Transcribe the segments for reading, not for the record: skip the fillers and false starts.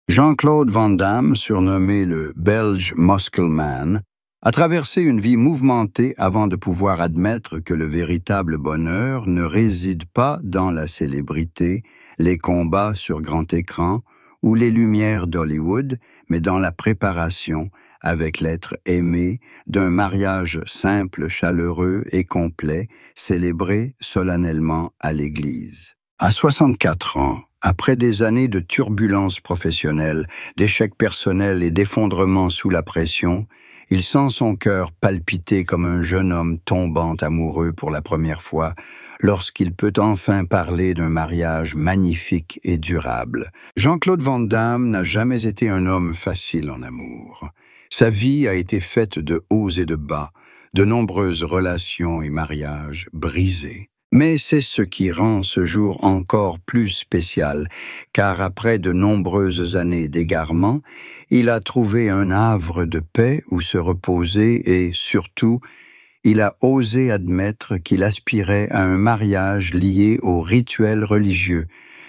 Jean-Claude Van Damme, surnommé le Belge Muscleman, a traversé une vie mouvementée avant de pouvoir admettre que le véritable bonheur ne réside pas dans la célébrité, les combats sur grand écran ou les lumières d'Hollywood, mais dans la préparation, avec l'être aimé, d'un mariage simple, chaleureux et complet, célébré solennellement à l'église. À 64 ans, après des années de turbulences professionnelles, d'échecs personnels et d'effondrements sous la pression, il sent son cœur palpiter comme un jeune homme tombant amoureux pour la première fois, lorsqu'il peut enfin parler d'un mariage magnifique et durable. Jean-Claude Van Damme n'a jamais été un homme facile en amour. Sa vie a été faite de hauts et de bas, de nombreuses relations et mariages brisés. Mais c'est ce qui rend ce jour encore plus spécial, car après de nombreuses années d'égarement, il a trouvé un havre de paix où se reposer et, surtout, il a osé admettre qu'il aspirait à un mariage lié aux rituels religieux,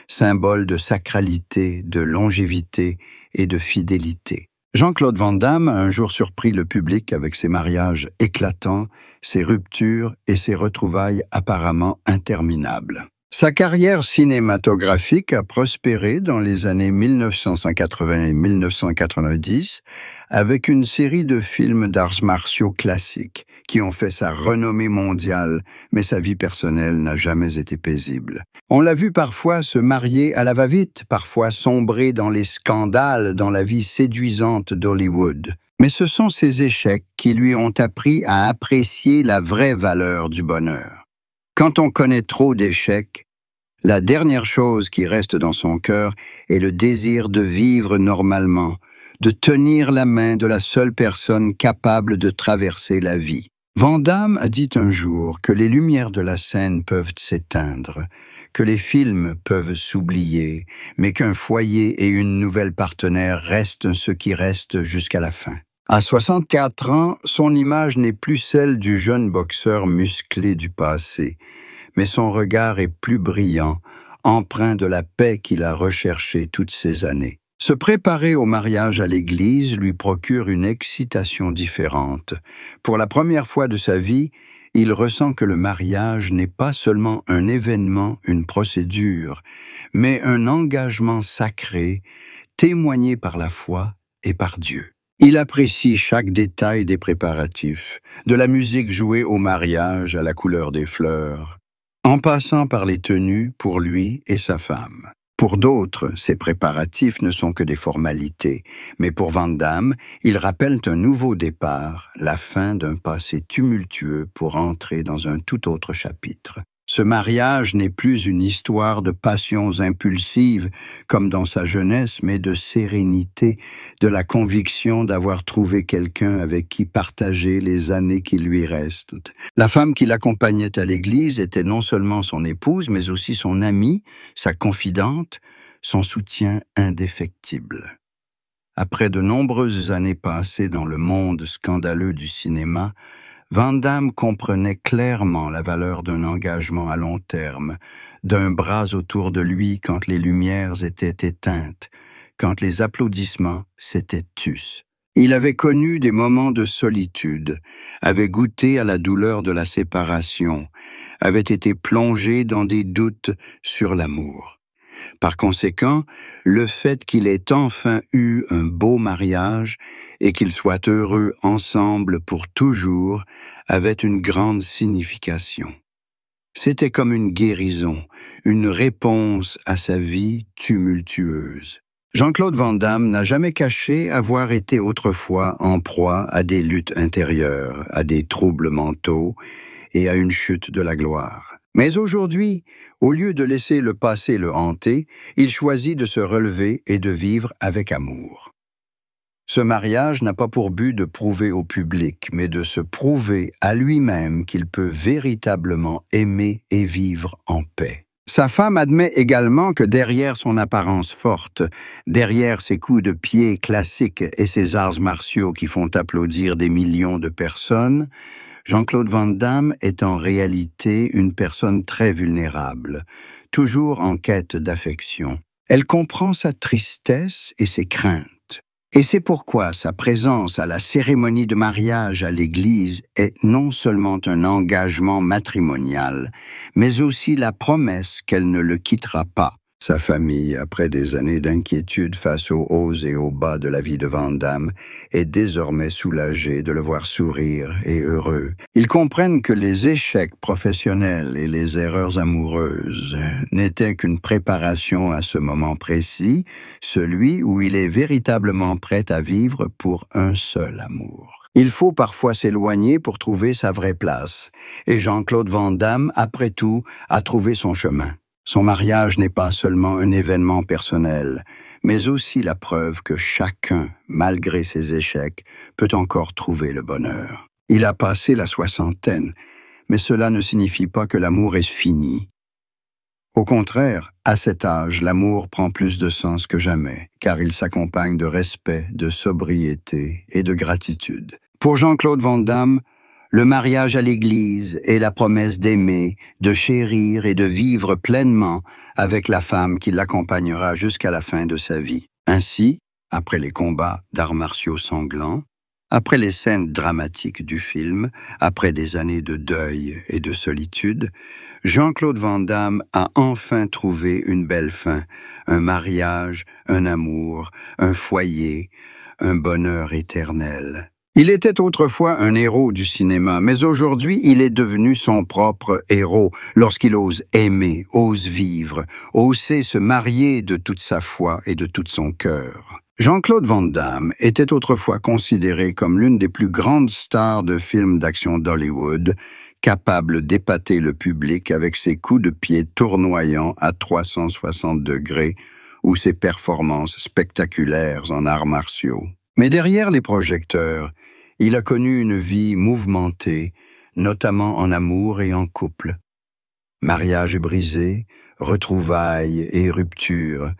symbole de sacralité, de longévité et de fidélité. Jean-Claude Van Damme a un jour surpris le public avec ses mariages éclatants, ses ruptures et ses retrouvailles apparemment interminables. Sa carrière cinématographique a prospéré dans les années 1980 et 1990 avec une série de films d'arts martiaux classiques qui ont fait sa renommée mondiale, mais sa vie personnelle n'a jamais été paisible. On l'a vu parfois se marier à la va-vite, parfois sombrer dans les scandales dans la vie séduisante d'Hollywood. Mais ce sont ces échecs qui lui ont appris à apprécier la vraie valeur du bonheur. Quand on connaît trop d'échecs, la dernière chose qui reste dans son cœur est le désir de vivre normalement, de tenir la main de la seule personne capable de traverser la vie. Van Damme a dit un jour que les lumières de la scène peuvent s'éteindre, que les films peuvent s'oublier, mais qu'un foyer et une nouvelle partenaire restent ce qui reste jusqu'à la fin. À 64 ans, son image n'est plus celle du jeune boxeur musclé du passé, mais son regard est plus brillant, empreint de la paix qu'il a recherchée toutes ces années. Se préparer au mariage à l'église lui procure une excitation différente. Pour la première fois de sa vie, il ressent que le mariage n'est pas seulement un événement, une procédure, mais un engagement sacré, témoigné par la foi et par Dieu. Il apprécie chaque détail des préparatifs, de la musique jouée au mariage à la couleur des fleurs, en passant par les tenues pour lui et sa femme. Pour d'autres, ces préparatifs ne sont que des formalités, mais pour Van Damme, ils rappellent un nouveau départ, la fin d'un passé tumultueux pour entrer dans un tout autre chapitre. Ce mariage n'est plus une histoire de passions impulsives comme dans sa jeunesse, mais de sérénité, de la conviction d'avoir trouvé quelqu'un avec qui partager les années qui lui restent. La femme qui l'accompagnait à l'église était non seulement son épouse, mais aussi son amie, sa confidente, son soutien indéfectible. Après de nombreuses années passées dans le monde scandaleux du cinéma, Van Damme comprenait clairement la valeur d'un engagement à long terme, d'un bras autour de lui quand les lumières étaient éteintes, quand les applaudissements s'étaient tus. Il avait connu des moments de solitude, avait goûté à la douleur de la séparation, avait été plongé dans des doutes sur l'amour. Par conséquent, le fait qu'il ait enfin eu un beau mariage et qu'ils soient heureux ensemble pour toujours avait une grande signification. C'était comme une guérison, une réponse à sa vie tumultueuse. Jean-Claude Van Damme n'a jamais caché avoir été autrefois en proie à des luttes intérieures, à des troubles mentaux et à une chute de la gloire. Mais aujourd'hui, au lieu de laisser le passé le hanter, il choisit de se relever et de vivre avec amour. Ce mariage n'a pas pour but de prouver au public, mais de se prouver à lui-même qu'il peut véritablement aimer et vivre en paix. Sa femme admet également que derrière son apparence forte, derrière ses coups de pied classiques et ses arts martiaux qui font applaudir des millions de personnes, Jean-Claude Van Damme est en réalité une personne très vulnérable, toujours en quête d'affection. Elle comprend sa tristesse et ses craintes. Et c'est pourquoi sa présence à la cérémonie de mariage à l'église est non seulement un engagement matrimonial, mais aussi la promesse qu'elle ne le quittera pas. Sa famille, après des années d'inquiétude face aux hauts et aux bas de la vie de Van Damme, est désormais soulagée de le voir sourire et heureux. Ils comprennent que les échecs professionnels et les erreurs amoureuses n'étaient qu'une préparation à ce moment précis, celui où il est véritablement prêt à vivre pour un seul amour. Il faut parfois s'éloigner pour trouver sa vraie place, et Jean-Claude Van Damme, après tout, a trouvé son chemin. Son mariage n'est pas seulement un événement personnel, mais aussi la preuve que chacun, malgré ses échecs, peut encore trouver le bonheur. Il a passé la soixantaine, mais cela ne signifie pas que l'amour est fini. Au contraire, à cet âge, l'amour prend plus de sens que jamais, car il s'accompagne de respect, de sobriété et de gratitude. Pour Jean-Claude Van Damme, le mariage à l'église est la promesse d'aimer, de chérir et de vivre pleinement avec la femme qui l'accompagnera jusqu'à la fin de sa vie. Ainsi, après les combats d'arts martiaux sanglants, après les scènes dramatiques du film, après des années de deuil et de solitude, Jean-Claude Van Damme a enfin trouvé une belle fin, un mariage, un amour, un foyer, un bonheur éternel. Il était autrefois un héros du cinéma, mais aujourd'hui il est devenu son propre héros lorsqu'il ose aimer, ose vivre, oser se marier de toute sa foi et de tout son cœur. Jean-Claude Van Damme était autrefois considéré comme l'une des plus grandes stars de films d'action d'Hollywood, capable d'épater le public avec ses coups de pied tournoyants à 360 degrés ou ses performances spectaculaires en arts martiaux. Mais derrière les projecteurs, il a connu une vie mouvementée, notamment en amour et en couple. Mariage brisé, retrouvailles et ruptures,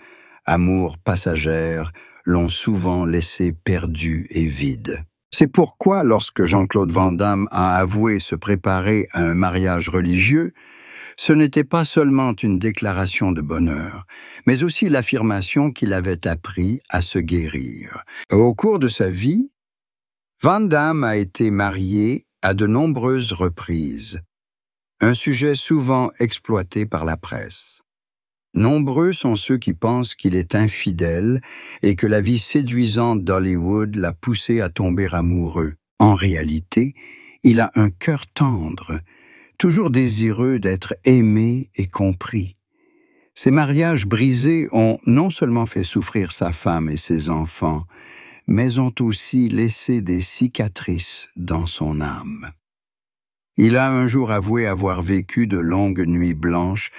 amour passagère l'ont souvent laissé perdu et vide. C'est pourquoi, lorsque Jean-Claude Van Damme a avoué se préparer à un mariage religieux, ce n'était pas seulement une déclaration de bonheur, mais aussi l'affirmation qu'il avait appris à se guérir. Au cours de sa vie, Van Damme a été marié à de nombreuses reprises, un sujet souvent exploité par la presse. Nombreux sont ceux qui pensent qu'il est infidèle et que la vie séduisante d'Hollywood l'a poussé à tomber amoureux. En réalité, il a un cœur tendre, toujours désireux d'être aimé et compris. Ces mariages brisés ont non seulement fait souffrir sa femme et ses enfants, mais ont aussi laissé des cicatrices dans son âme. Il a un jour avoué avoir vécu de longues nuits blanches,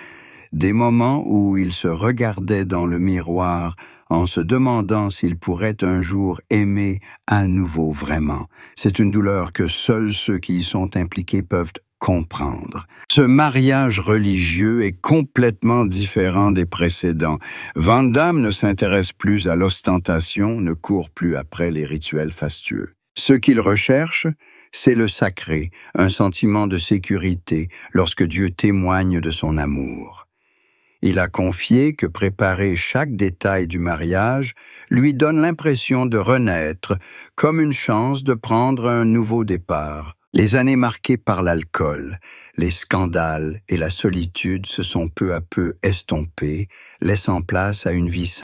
des moments où il se regardait dans le miroir en se demandant s'il pourrait un jour aimer à nouveau vraiment. C'est une douleur que seuls ceux qui y sont impliqués peuvent comprendre. Ce mariage religieux est complètement différent des précédents. Van Damme ne s'intéresse plus à l'ostentation, ne court plus après les rituels fastueux. Ce qu'il recherche, c'est le sacré, un sentiment de sécurité lorsque Dieu témoigne de son amour. Il a confié que préparer chaque détail du mariage lui donne l'impression de renaître, comme une chance de prendre un nouveau départ. Les années marquées par l'alcool, les scandales et la solitude se sont peu à peu estompées, laissant place à une vie